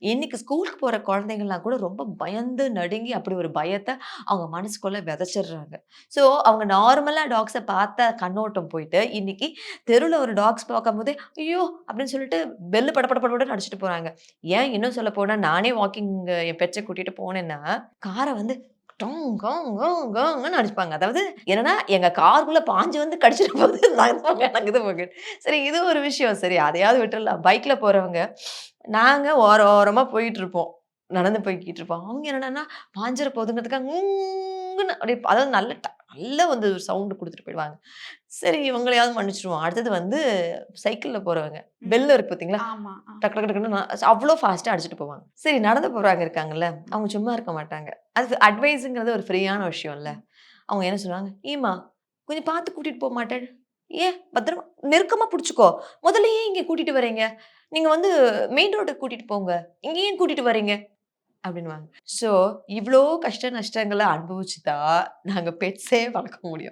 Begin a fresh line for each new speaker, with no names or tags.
இன்னைக்கு ஸ்கூலுக்கு போற குழந்தைங்கலாம் கூட ரொம்ப பயந்து நடுங்கி அப்படி ஒரு பயத்த அவங்க மனசுக்குள்ள விதைச்சிடுறாங்க. ஸோ அவங்க நார்மலா டாக்ஸ பார்த்த கண்ணோட்டம் போயிட்டு, இன்னைக்கு தெருவுல ஒரு டாக்ஸ் பார்க்கும்போதே, "ஐயோ!" அப்படின்னு சொல்லிட்டு பெல் பட பட படன்னு அடிச்சுட்டு போறாங்க. ஏன் இன்னும் சொல்லப்போனா, நானே வாக்கிங் என் பெட்ஸ கூட்டிட்டு போனேன்னா, கார வந்து டொங் கொங் கொங் கொங்ன்னு அடிப்பாங்க. அதாவது என்னன்னா, எங்க காருக்குள்ள பாஞ்சு வந்து கடிச்சிட்டு போகுது. எனக்கு இது போகு. சரி இது ஒரு விஷயம். சரி அதையாவது விட்டுறலாம். பைக்ல போறவங்க, நாங்க ஓரமா போயிட்டுருப்போம். நடந்து போய்க்கிட்டு இருப்போம். அவங்க என்னடான்னா, பாஞ்சிர போதுங்கிறதுக்காக ங்குன்னு அப்படியே அதாவது நல்ல வந்து ஒரு சவுண்ட் குடுத்துட்டு போயிடுவாங்க. சரி இவங்களையாவது மன்னிச்சுருவோம். அடுத்தது வந்து சைக்கிள்ல போறவங்க.
ம்.
பெல் இருக்கு பார்த்தீங்களா?
ஆமா.
டக்கு டக்கு டக்குன்னு அவ்ளோ ஃபாஸ்ட்டா அடிச்சுட்டு போவாங்க. சரி நடந்து போறவங்க இருக்காங்கல்ல, அவங்க சும்மா இருக்க மாட்டாங்க. அது அட்வைஸ்ங்கிறது ஒரு ஃப்ரீயான விஷயம்ல.
ம்.
அவங்க என்ன சொல்லுவாங்க, "ஏம்மா கொஞ்சம் பார்த்து கூட்டிட்டு போ மாட்ட? ஏன் பத்திரமா நெருக்கமா புடிச்சுக்கோ. முதல்ல ஏன் இங்க கூட்டிட்டு வரீங்க? நீங்க வந்து மெயின் ரோட்டுக்கு கூட்டிட்டு போங்க. இங்க ஏன் கூட்டிட்டு வரீங்க?" அப்படின்னுவாங்க. ஸோ இவ்ளோ கஷ்ட நஷ்டங்கள அனுபவிச்சு தான் நாங்க பெட்ஸே வளர்க்க முடியும்.